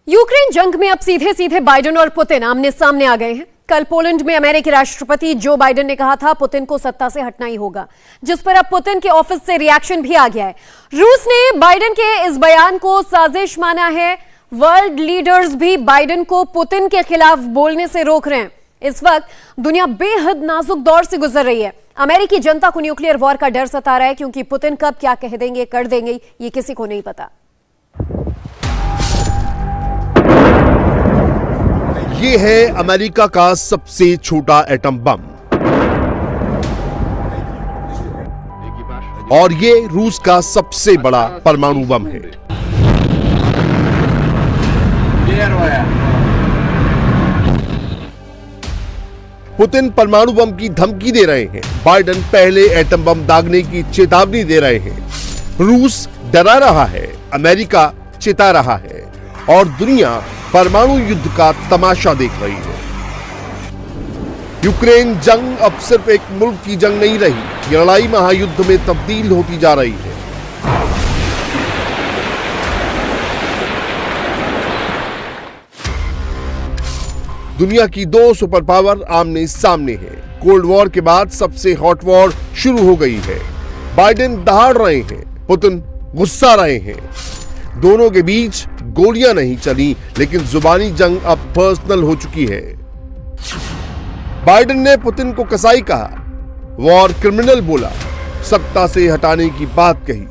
Ukraine जंग में अब सीधे सीधे बाइडेन और पुतिन आमने सामने आ गए हैं। कल पोलैंड में अमेरिकी राष्ट्रपति जो बाइडेन ने कहा था पुतिन को सत्ता से हटना ही होगा, जिस पर अब पुतिन के ऑफिस से रिएक्शन भी आ गया है। रूस ने बाइडेन के इस बयान को साजिश माना है। वर्ल्ड लीडर्स भी बाइडेन को पुतिन के खिलाफ बोलने से रोक रहे हैं। इस वक्त दुनिया बेहद नाजुक दौर से गुजर रही है। अमेरिकी जनता को न्यूक्लियर वॉर का डर सता रहा है, क्योंकि पुतिन कब क्या कह देंगे, कर देंगे, ये किसी को नहीं पता। ये है अमेरिका का सबसे छोटा एटम बम और ये रूस का सबसे बड़ा परमाणु बम है। पुतिन परमाणु बम की धमकी दे रहे हैं, बाइडेन पहले एटम बम दागने की चेतावनी दे रहे हैं। रूस डरा रहा है, अमेरिका चिता रहा है और दुनिया परमाणु युद्ध का तमाशा देख रही है। यूक्रेन जंग अब सिर्फ एक मुल्क की जंग नहीं रही, ये लड़ाई महायुद्ध में तब्दील होती जा रही है। दुनिया की दो सुपर पावर आमने सामने हैं। कोल्ड वॉर के बाद सबसे हॉट वॉर शुरू हो गई है। बाइडेन दहाड़ रहे हैं, पुतिन गुस्सा रहे हैं। दोनों के बीच गोलियां नहीं चली, लेकिन जुबानी जंग अब पर्सनल हो चुकी है। बाइडेन ने पुतिन को कसाई कहा, वॉर क्रिमिनल बोला, सत्ता से हटाने की बात कही।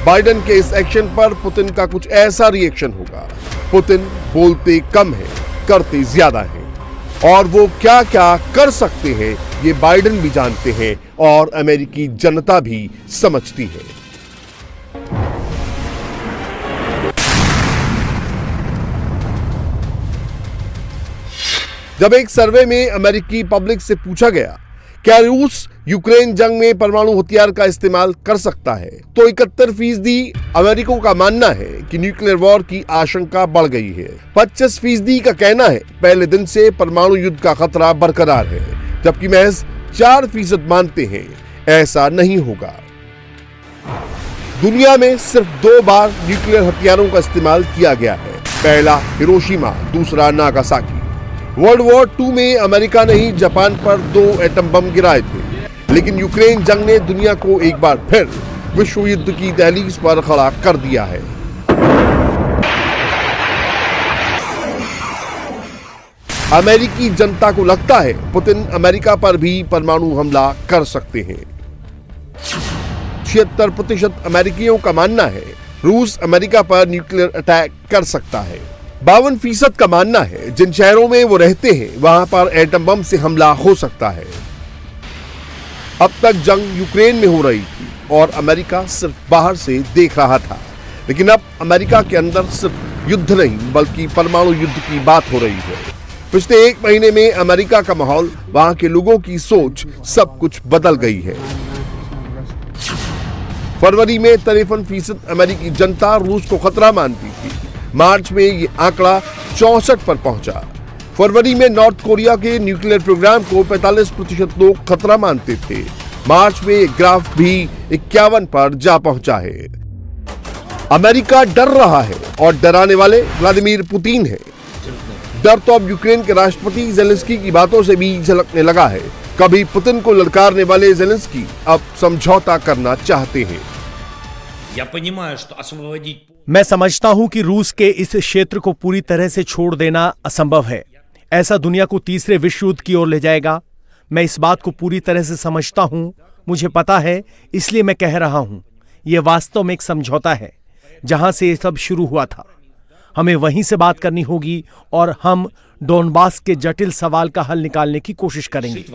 बाइडेन के इस एक्शन पर पुतिन का कुछ ऐसा रिएक्शन होगा। पुतिन बोलते कम है, करते ज्यादा है और वो क्या क्या कर सकते हैं ये बाइडेन भी जानते हैं और अमेरिकी जनता भी समझती है। जब एक सर्वे में अमेरिकी पब्लिक से पूछा गया क्या रूस यूक्रेन जंग में परमाणु हथियार का इस्तेमाल कर सकता है, तो 71% अमेरिकियों का मानना है कि न्यूक्लियर वॉर की आशंका बढ़ गई है। 25% का कहना है पहले दिन से परमाणु युद्ध का खतरा बरकरार है, जबकि महज 4% मानते हैं ऐसा नहीं होगा। दुनिया में सिर्फ 2 बार न्यूक्लियर हथियारों का इस्तेमाल किया गया है, पहला हिरोशिमा, दूसरा नागासाकी। वर्ल्ड वॉर 2 में अमेरिका ने ही जापान पर 2 एटम बम गिराए थे, लेकिन यूक्रेन जंग ने दुनिया को एक बार फिर विश्व युद्ध की दहलीज पर खड़ा कर दिया है। अमेरिकी जनता को लगता है पुतिन अमेरिका पर भी परमाणु हमला कर सकते हैं। 76% अमेरिकियों का मानना है रूस अमेरिका पर न्यूक्लियर अटैक कर सकता है। 52% का मानना है जिन शहरों में वो रहते हैं वहां पर एटम बम से हमला हो सकता है। अब तक जंग यूक्रेन में हो रही थी और अमेरिका सिर्फ बाहर से देख रहा था, लेकिन अब अमेरिका के अंदर सिर्फ युद्ध नहीं बल्कि परमाणु युद्ध की बात हो रही है। पिछले 1 महीने में अमेरिका का माहौल, वहां के लोगों की सोच, सब कुछ बदल गई है। फरवरी में 53% अमेरिकी जनता रूस को खतरा मानती थी। मार्च में ये आंकड़ा 64 पर पहुंचा। फरवरी में नॉर्थ कोरिया के न्यूक्लियर प्रोग्राम को 45% लोग खतरा मानते थे। मार्च में ये ग्राफ भी 51 पर जा पहुंचा है। अमेरिका डर रहा है और डराने वाले व्लादिमीर पुतिन है। डर तो अब यूक्रेन के राष्ट्रपति जेलेंस्की की बातों से भी झलकने लगा है। कभी पुतिन को ललकारने वाले जेलेंस्की अब समझौता करना चाहते हैं। मैं समझता हूं कि रूस के इस क्षेत्र को पूरी तरह से छोड़ देना असंभव है। ऐसा दुनिया को तीसरे विश्व युद्ध की ओर ले जाएगा। मैं इस बात को पूरी तरह से समझता हूं, मुझे पता है, इसलिए मैं कह रहा हूं। यह वास्तव में एक समझौता है। जहां से यह सब शुरू हुआ था, हमें वहीं से बात करनी होगी और हम डोनबास के जटिल सवाल का हल निकालने की कोशिश करेंगे।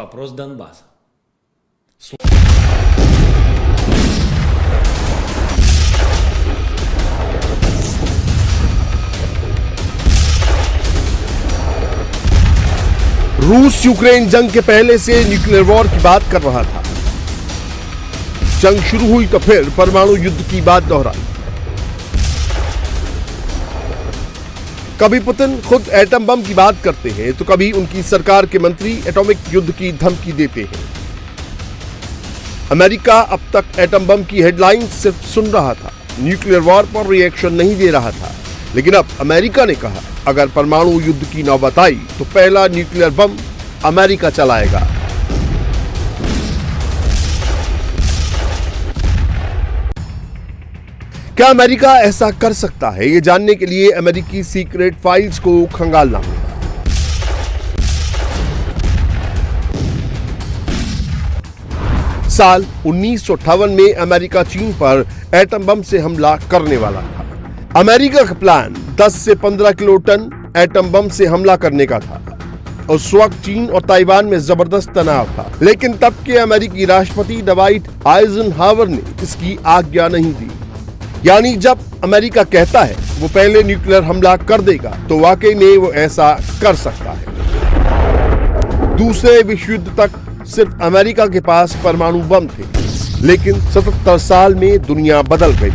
रूस यूक्रेन जंग के पहले से न्यूक्लियर वॉर की बात कर रहा था। जंग शुरू हुई तो फिर परमाणु युद्ध की बात दोहराई। कभी पुतिन खुद एटम बम की बात करते हैं तो कभी उनकी सरकार के मंत्री एटॉमिक युद्ध की धमकी देते हैं। अमेरिका अब तक एटम बम की हेडलाइन सिर्फ सुन रहा था, न्यूक्लियर वॉर पर रिएक्शन नहीं दे रहा था। लेकिन अब अमेरिका ने कहा अगर परमाणु युद्ध की नौबत आई तो पहला न्यूक्लियर बम अमेरिका चलाएगा। क्या अमेरिका ऐसा कर सकता है, ये जानने के लिए अमेरिकी सीक्रेट फाइल्स को खंगालना होगा। साल 1958 में अमेरिका चीन पर एटम बम से हमला करने वाला था। अमेरिका का प्लान 10 से 15 किलो टन एटम बम से हमला करने का था। उस वक्त चीन और ताइवान में जबरदस्त तनाव था, लेकिन तब के अमेरिकी राष्ट्रपति डवाइट आइजनहावर ने इसकी आज्ञा नहीं दी। यानी जब अमेरिका कहता है वो पहले न्यूक्लियर हमला कर देगा तो वाकई में वो ऐसा कर सकता है। दूसरे विश्व युद्ध तक सिर्फ अमेरिका के पास परमाणु बम थे, लेकिन 77 साल में दुनिया बदल गई।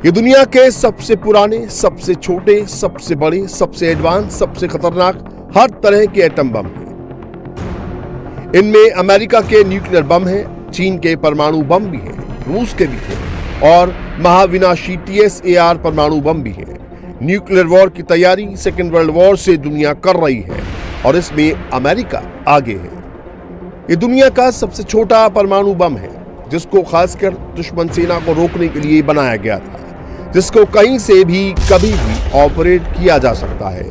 ये दुनिया के सबसे पुराने, सबसे छोटे, सबसे बड़े, सबसे एडवांस, सबसे खतरनाक हर तरह के एटम बम हैं। इनमें अमेरिका के न्यूक्लियर बम हैं, चीन के परमाणु बम भी हैं, रूस के भी हैं और महाविनाशी TSAR परमाणु बम भी हैं। न्यूक्लियर वॉर की तैयारी सेकेंड वर्ल्ड वॉर से दुनिया कर रही है और इसमें अमेरिका आगे है। ये दुनिया का सबसे छोटा परमाणु बम है, जिसको खासकर दुश्मन सेना को रोकने के लिए बनाया गया था, जिसको कहीं से भी कभी भी ऑपरेट किया जा सकता है।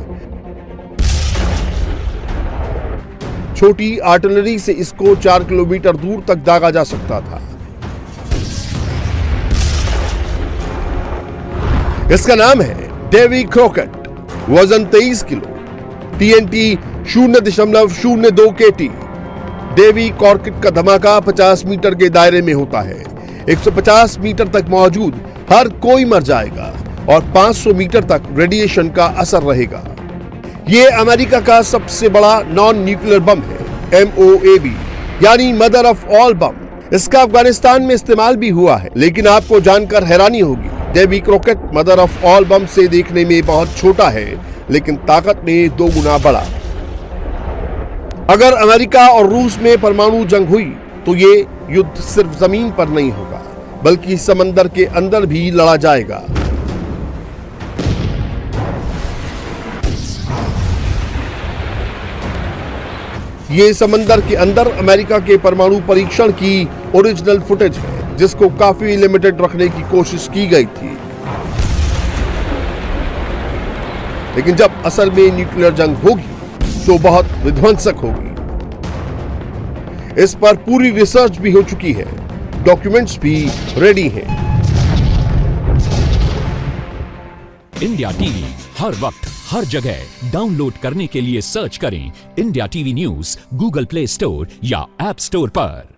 छोटी आर्टिलरी से इसको 4 किलोमीटर दूर तक दागा जा सकता था। इसका नाम है डेवी क्रॉकेट। वजन 23 kilo, TNT 0.02 KT। Davy Crockett का धमाका 50 मीटर के दायरे में होता है। 150 मीटर तक मौजूद हर कोई मर जाएगा और 500 मीटर तक रेडिएशन का असर रहेगा। यह अमेरिका का सबसे बड़ा नॉन न्यूक्लियर बम है, MOAB यानी मदर ऑफ ऑल बम। इसका अफगानिस्तान में इस्तेमाल भी हुआ है, लेकिन आपको जानकर हैरानी होगी, Davy Crockett mother of all bomb से देखने में बहुत छोटा है, लेकिन ताकत में 2 गुना बड़ा। अगर अमेरिका और रूस में परमाणु जंग हुई तो ये युद्ध सिर्फ जमीन पर नहीं होगा, बल्कि समंदर के अंदर भी लड़ा जाएगा। ये समंदर के अंदर अमेरिका के परमाणु परीक्षण की ओरिजिनल फुटेज है, जिसको काफी लिमिटेड रखने की कोशिश की गई थी। लेकिन जब असल में न्यूक्लियर जंग होगी तो बहुत विध्वंसक होगी। इस पर पूरी रिसर्च भी हो चुकी है, डॉक्यूमेंट्स भी रेडी हैं। इंडिया टीवी हर वक्त हर जगह डाउनलोड करने के लिए सर्च करें India TV news Google play store या ऐप स्टोर पर।